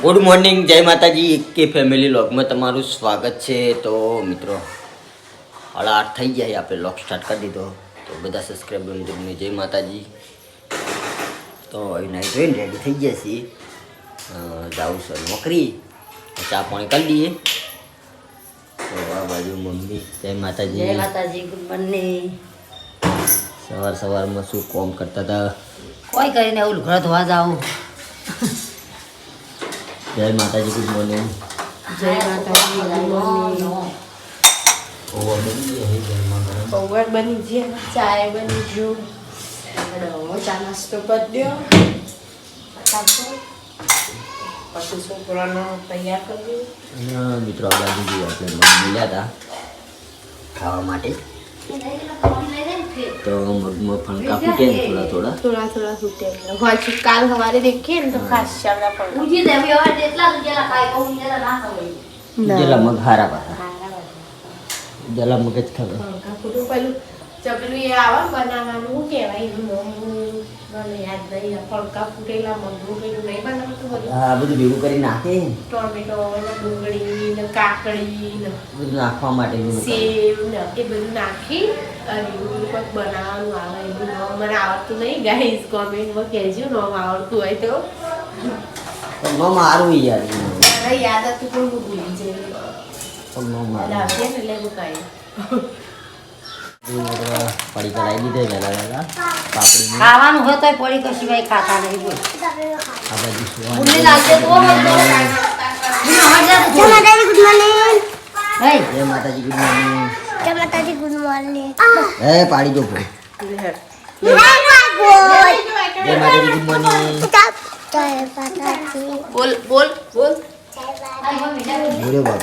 Good morning, જય માતાજી. કે ફેમિલી વ્લોગમાં તમારું સ્વાગત છે. તો મિત્રો 8:30 થઈ ગયા, આપણે વ્લોગ સ્ટાર્ટ કરી દીધો. તો બધા સબસ્ક્રાઈબર મિત્રોને જય માતાજી. તો અહીં જોઈને રેડી થઈ ગયા છીએ, જાઉં સર નોકરી, ચા પાણી કરી દઈએ. તો આ બાજુ મમ્મી જય માતાજી. જય માતાજી, ગુડ મોર્નિંગ. સવારમાં શું કોમ કરતા હતા? કોઈ કરીને એવું ઘર ધોવા જાઉં. જય માતાજી, ગુડ મોર્નિંગ. જય માતાજી, ગુડ મોર્નિંગ. ઓવર બની ગયા હે ઘરમાં ગરમ. પૌવા બની ગયા, ચાય બની ગયું, ચા નાસ્તો કરી દો, પછી છોકરાનો તૈયાર કરી દો. મિત્રો આ બાજુ જઈએ, આપણે મગ મળ્યા હતા ખાવા માટે. તો મગમાં ફણકા ફૂટે ને થોડા થોડા ફૂટે હોય. કાલ સવારે દેખીએ ને તો ખાસ શામના પણ જેલા મગ હારા પાછા, જેલા મગ જ ખબર. ફૂટું પેલું ચપલું એ આવે બનાવવાનું, શું કહેવાય એનું નામ મને યાદ નહીં. ફળકા ફૂટેલા મગનું પેલું નહીં બનાવતું બધું. હા, બધું ભેગું કરી નાખે, ટોમેટો ને ડુંગળી ને કાકડી ને બધું નાખવા માટે સેવ ને એ બધું નાખી અને એવું કંઈક બનાવવાનું આવે. એનું નામ મને આવડતું નહીં, ગાઈઝ કોમેન્ટમાં કહેજો નામ આવડતું હોય તો. મારું યાર મને યાદ હતું પણ હું ભૂલી જઈ. મારું એટલે હું કહી પડી કરાવી દીધે વહેલા પાપડી. ખાવાનું હોય તો પડી કશી ભાઈ ખાતા નહીં. બોલ આ બાજુ ભૂલી લાગશે તો હોય તો. જય માતાજી, ગુડ મોર્નિંગ. જય માતાજી, ગુડ મોર્નિંગ. એ પાડી જો ભાઈ. જય માતાજી, ગુડ મોર્નિંગ. જય માતાજી. બોલ બોલ બોલ. બોલો બાપ.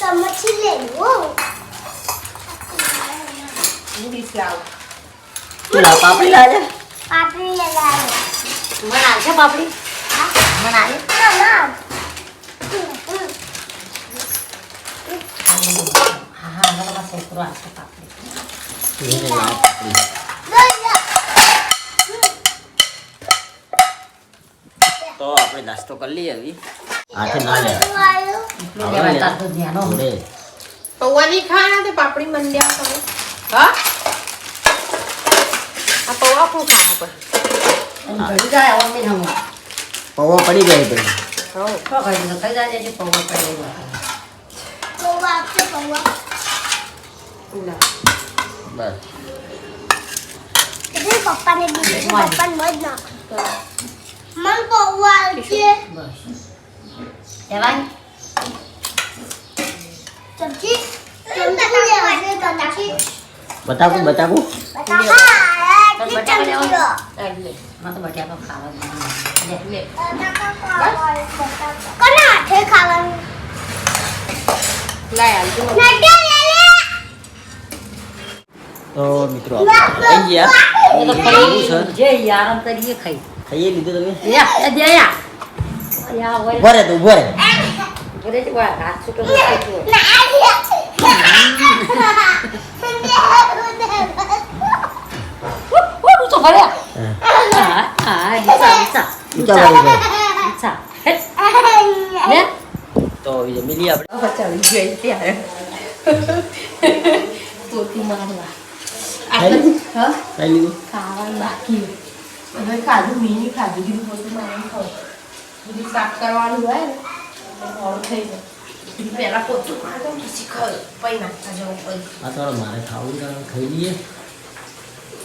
સમજી લેવું. ઇંગ્લિશ લાવ. પેલા પાપડી લાવે. પાપડી લગાવો. મને આવશે પાપડી? મને આવે. હા મને તો છોકરો આવશે પાપડી. તો આપણે નાસ્તો કરી લઈએ. હવે હાથે ના લે એટલું લેવાતા તો ધ્યાનો. પૌવા નહીં ખાવાના તે પાપડી મંડ્યા તમે. હા આ પૌવા શું ખાવા પણ ઘડી જાય ઓમી હમ. પૌવા પડી જાય પછી. હો તો ઘડી તો કઈ જાય છે પૌવા પડી જાય. પૌવા આપશે પૌવા. ના બસ એટલે પપ્પાને દીધું, પપ્પાને મજ નાખ. મન પૌવા આવશે. બસ લેવાય. સબ્જી સબ્જી લેવાની સબ્જી. બતાવું બટાકા બટાકા લેવા. એટલે મને તો બટાકા ખાવા જ લે કોના હાથે ખાવાનું? લાય આલજો. તો મિત્રો આપણે આવી ગયા. એ તો ખાઈ જે આરામ કરીએ ખાઈ. ખાઈએ લીધું તમે? યા દે યા. યા હોય. ઉભો રહે તું, ઉભો રહે. બોલે છે વા હાથ છૂટો થઈ ગયો. તો ભર્યા. હા ઈચ્છા ઊંચા વાળી ઈચ્છા. હે તો હવે જમી લઈએ આપણે. બચાવી ગઈ ત્યારે પોતી મારવા. ખાઈ લીધું? હા ખાઈ લીધું? ખાવાનું બાકી હવે ખાધું મીની ખાધું કીધું પોતું મારે ખાવ બધું સાફ કરવાનું હોય ને એટલે મોડું થઈ જાય. કીધું પહેલાં પોતું મારતો પછી ખાવ પછી નાખતા જવું પછી. આ તો મારે ખાવું છે, ખાઈ લઈએ.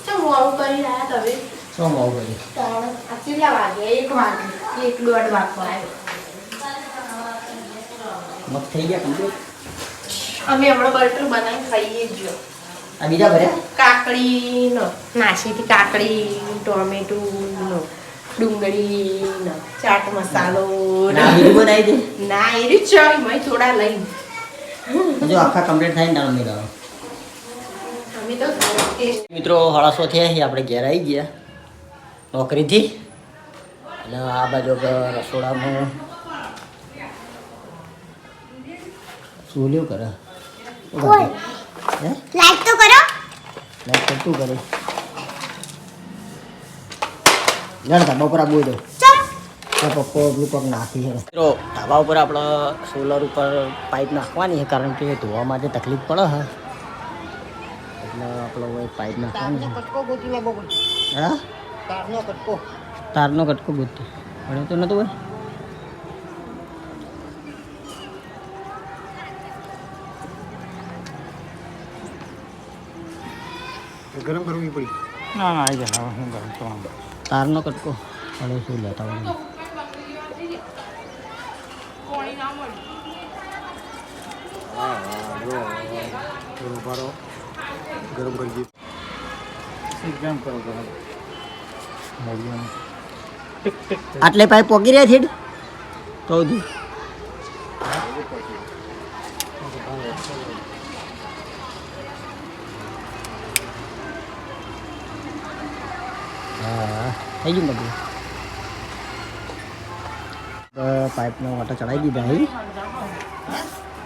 ચાલ મોડું કરી રહ્યા તમે શું માવું કરી? તાણ આ કેટલા વાગે? 1 વાગે 1-1:30 વાગવા આવ્યો. મગ થઈ ગયા કમ્પ્લીટ? અમે હમણાં બટર બનાવીને ખાઈએ જ જો. આ બીજા ભર્યા? કાકડીનો નાશીથી કાકડી, ટોમેટોનો, ડુંગળીનો, ચાટ મસાલો ના બીજું બનાવી દે. ના એ રીત છે મેં થોડા લઈને જો આખા કમ્પ્લીટ થાય ને તમે લાવો. અમે તો ટેસ્ટ મિત્રો 6:30 થયા છે, આપણે ઘેર આવી ગયા નોકરીથી. અને આ બાજુ રસોડામાં શું લ્યું કરે? કોઈ હે લાઈક તો કરો. લાઈક કરતું કરે. ગણતા બપોરા બોલ દો ચમ તો પપ્પો પેલું પગ નાખી છે મિત્રો ધાબા ઉપર આપણે સોલર ઉપર પાઇપ નાખવાની છે કારણ કે ધોવા માટે તકલીફ પડે હા એટલે આપણો હોય પાઇપ નાખવાની છે કટકો ગોતી લે બબુ હા તારનો કટકો તારનો કટકો ગોતી પડ્યો તો નતો ભાઈ ગરમ કરવી પડી ના ના આવી જાય હું ગરમ કરવાનું તારનો કટકો પડ્યો શું લેતા હોય ગરમ કરી દઈએ ગરમ કરો ગરમ આટલે પાઇપ પોકી રહ્યા છે ચૌધી હા થઈ ગયું બધું પાઇપનો વાટો ચડાવી દીધા હી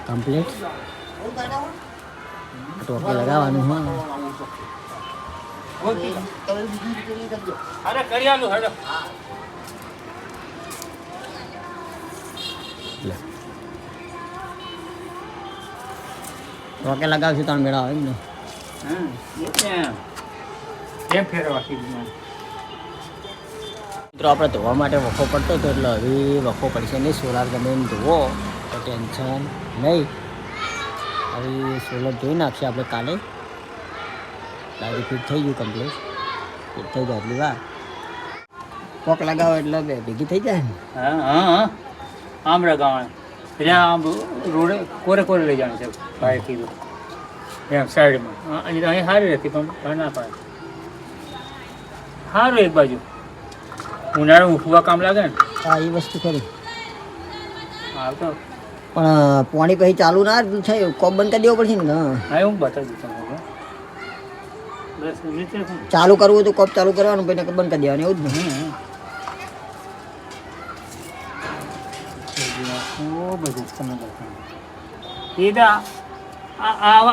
કમ્પ્લીટ ટોપી લગાવવાનું હા અરે કરી આલું હેડો ટોકે લગાવશું ત્રણ મેળા હોય ને કેમ ફેરવા કીધું મિત્રો આપણે ધોવા માટે વખો પડતો હતો એટલે હવે વખો પડશે નહીં સોલાર ગમે એમ ધોવો તો ટેન્શન નહીં હવે સોલર ધોઈ નાખશે આપણે કાલે ગાડી ફિટ થઈ ગયું કમ્પ્લીટ ફિટ થઈ જાય એટલી વાર પોક લગાવો એટલે ભેગી થઈ જાય ને હા હા હા આમ લગાવવાનું એટલે આમ રોડે કોરે કોરે લઈ જવાનું છે ભાઈ કીધું એમ સાઈડમાં અહીં સારી રહેતી પણ ના પાડે સારું એક બાજુ ઉનાળે ઊંઘવા કામ લાગે ને હા એ વસ્તુ ખરી હા તો પણ પાણી પછી ચાલુ ના થાય કોપ બંધ કરી દેવો પડશે ને હા હા હું બતાવી દઉં તમને બસ નીચે શું ચાલુ કરવું હોય તો કોપ ચાલુ કરવાનું પછી નકર બંધ કરી દેવાનું એવું જ ને બધું તમે બતાવો એ તો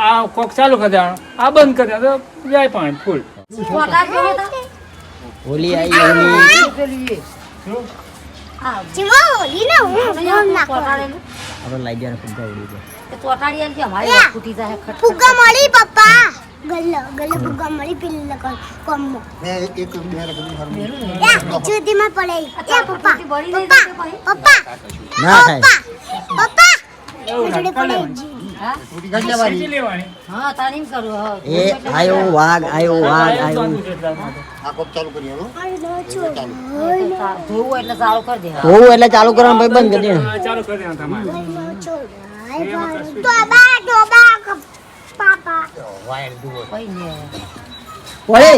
આ કોક ચાલુ કરી દેવાનું આ બંધ કરી દે તો જાય પાણી ફૂલ પોતા કેવો હતા હોલી આવી હોલી પેલી શું આ ચીમો ઓલી ને હું નાખો પોતાડેલું આપણે લઈ જાય ફુગ્ગા ઉડી જાય તે પોતાડી એમ કે અમારી ફૂટી જાય ખટ ફુગ્ગા મળી પપ્પા ગલ્લો ફુગ્ગા મળી પેલી કોમો જુદીમાં પડે એ પપ્પા બળી નહીં પપ્પા જશે પપ્પા ના થાય પપ્પા એવું જોડે પડે હા સીધી લેવાની હા તારીમ કરું હા એ આયો વાઘ આયો વાઘ આયો ધોવું એટલે ચાલુ કરી દે ધોવું એટલે ચાલુ કરવાનું ભાઈ બંધ કરી દે ચાલુ કરી દેવાનું તમારે પાપા કઈ ને ઓળે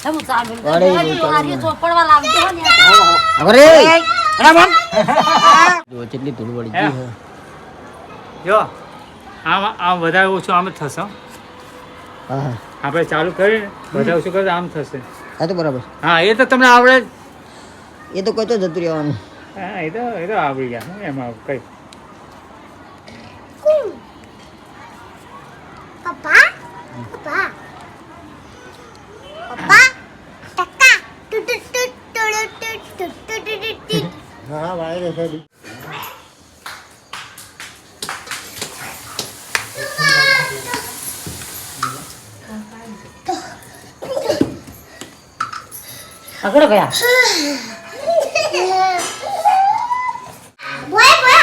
હું ચાલુ અરે, આર્ય ચોપડવા લાવજો ને અરે જો કેટલી ધૂળ વળી ગઈ છે જો આમ વધારે ઓછું આમ જ થશે હો. હા આપણે ચાલુ કરીને વધારે ઓછું કરે તો આમ થશે હા તો બરાબર હા એ તો તમને આવડે જ. એ તો કોઈ તો જતું રહેવાનું હા એ તો આવડી ગયા હું એમાં કઈ પપ્પા પપ્પા પપ્પા ટકા ટુ ટુ ટુ ટુ ટુ ટુ ટુ ટુ ટુ હા વાયરે છે આગળ ગયા બોય બોય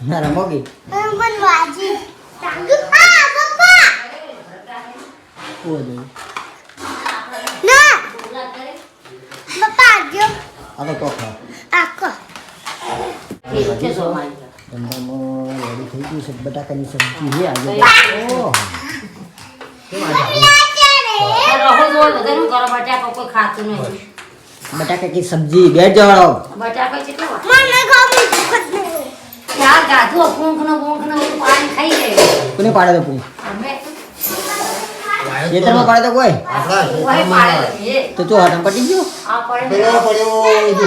ના રમોગી ઓ દે આ તો કોખા ધંધામાં રેડી થઈ ગયું છે બટાકાની સબ્જી છે આજે ઓહ કેમ આજે રહો જો બધાનું કરો બટાકા કોઈ ખાતું નહીં બટાકા की सब्जी બેઠ જાઓ બટાકા કેટલા યાર ગાધું ભૂંખ ને પાણી ખાઈ જાય કોને પાડે તો પૂરી અમે ખેતરમાં પડે તો કોઈ ઓય આપણા ખેતરમાં પાડે એ તો જો હટમ પટી ગયો આ પડે પેલો પડ્યો ઈદુ.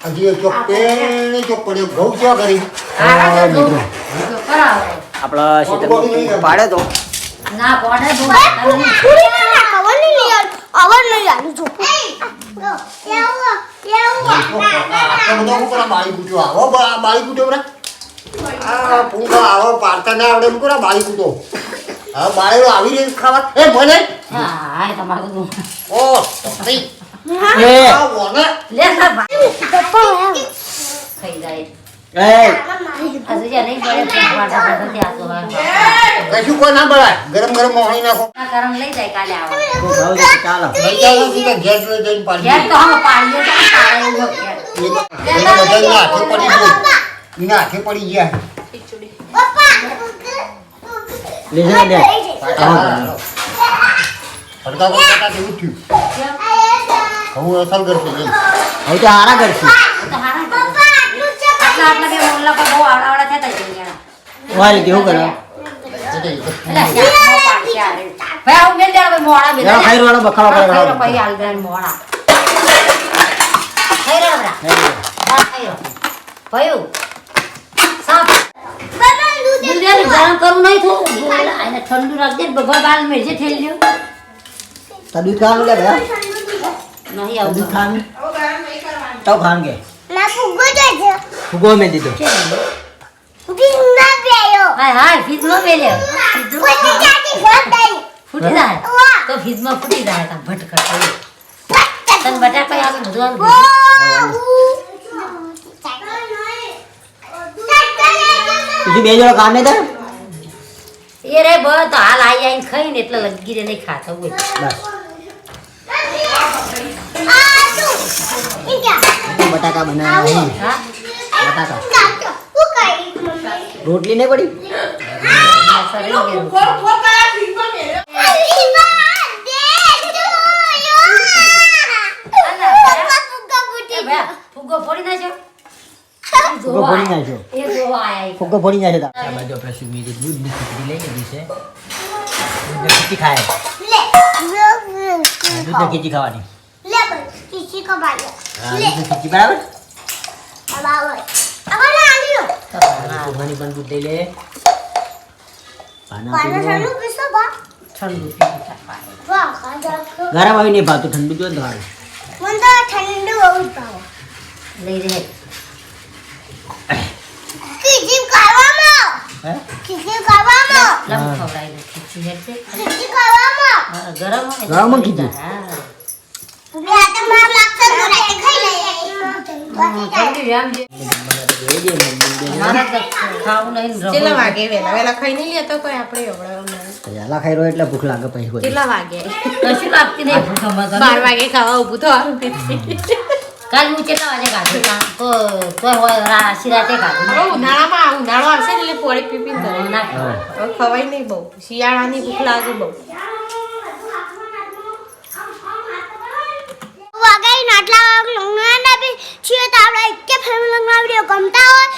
હજી એક ચોક પેલે ચોક પડ્યો ઘઉં ક્યાં કરી આ જો કરાવો આપણા ખેતરમાં પાડે તો ના પડે બહુ પૂરી ના નાખ, અવર નહીં આલું જો. આટલો બધો હું પેલા બાળી કૂટ્યો આવો બાળી કૂટ્યો બરા આ પૂંગા આવો પાડતા ના આવડે એમ કરો બાળી કૂટો હવે બાળેલો આવી રહી ખાવા એ ભલે હા હા તમારું તો ઓ સસરી એ આ વોને લે ના ભાઈ પપ્પા આયા. ખાઈ જાય એ હજુ જે નહીં પડે તો પાટા પાટા ત્યાં તો હા કશું કોઈ ના બળાય ગરમ ગરમ મોહણી નાખો ના ગરમ લઈ જાય કાલે આવો તો ભાવ છે ચાલો લઈ જાઓ સીધા ગેસ લઈ જઈને પાડી ઘેર તો હમ પાડીએ તો પાડે ઉભો ઘેર એના બધાના હાથે પડી ગયો એના હાથે પડી ગયા લે જા દે ફડકા ફડકા જેવું થયું હું અસલ કરશે એમ હવે તો હારા કરશું તો હારા આટલા આટલા બે મોલ્લા પર બહુ આવડા થતા જઈએ વારી કેવું કરે એટલે શાકમાં પાડશે આરે ભાઈ આવું મેલ દે મોડા મેલ જરા ખાઈ વાળો બખાડો કરે ખાઈ પછી હાલ દે મોડા ખાઈ રહ્યો બરા હા ખાઈ રહ્યો ભયું સાપ દૂધ ગરમ કરું નહીં થોડું આને ઠંડુ રાખજે બગા બાલ મેળજે ઠેલ લ્યો તા દૂધ ખાવાનું લે ભયા નહીં તા દૂધ આવું ખાવાનું તો ખાન કે ના ફુગ્ગો જાય છે. ફુગો મે દીધો ફુગ્ગી ના બેયો. હાય હાય ફીજ નો મેલ્યો ફૂટી જાતી ફોટાઈ. ફૂટી જાય વાહ. તો ફીજમાં ફૂટી જાય તા ભટકટ તન બટા કઈ આગળ બધું આવું બીજું બે જોડો કામે દે એ રે બ તો હાલ આઈ આઈને ખાઈને એટલે લગી રે નહીં ખાતો હોય બસ આ તું. ઇન્ડિયા. બટાકા બનાવ્યા હા બટાકા કાટો. હું કરી મમ્મી. રોટલી નહીં પડી સરી ગયું અલીબા દે તું યો. પપ્પા ફુગ્ગા ફૂટી બે ફુગ્ગો ફોડી નાખ્યો ફુગ્ગો ફોડી નાખ્યો એ જોવા આયા ફુગ્ગો ફોડી નાખ્યો તા આ બાજુ આપણે સુમીજી દૂધની ખીચડી લઈ લીધી છે દૂધની ખીચડી ખાય લે. દૂધની ખીચડી ખાવાની લે બસ કિસી કો બાજો. હા, દૂધની ખીચડી બરાબર અબાવો. અબાવો આલી લો. સુહાની પણ દૂધ લઈ લે પાના પાનો પીવો. સાનું પીસો બા. ઠંડુ પીવું પાડે વાહ ખાજા કો. ગરમ આવી નહીં ભાવતું ઠંડુ જો ને ખાવાનું. મને તો ઠંડુ બહુ ભાવે. લઈ રે કિસી કરવામાં. હે કિસી કરવામાં. લમ ખવડાવી દે ખીચી હેઠે કિસી કરવામાં. ગરમ હોય ગરમ જ કીધું. હા બે આ તો માર લાગશે તો રાતે ખાઈ લઈએ. ઠંડી જામ છે જોઈ દે મમ્મી બેન. મારા તો ખાવું નહીં ને કેટલા રમવું. વાગે વેલા વેલા ખાઈ નહીં લેતો કોઈ આપણે એવડા પહેલા ખાઈ રહ્યો એટલે ભૂખ લાગે પછી કોઈ કેટલા વાગે કશું લાગતી નહીં ભૂખ અમારે. 12 વાગે ખાવા ઊભું થવાનું કાલ હું કેટલા વાગે કાઢું તો તોય હોય રાતે કાઢું ઉનાળામાં ઉનાળો આવશે ને એટલે પોળી પીપી કરે ના હા. હવે ખવાય નહીં બહુ શિયાળાની ભૂખ લાગે બહુ વાગે નાટલા લંગના બી છીએ તો આપણે એક કે ફેમિલી લંગના વિડિયો ગમતા હોય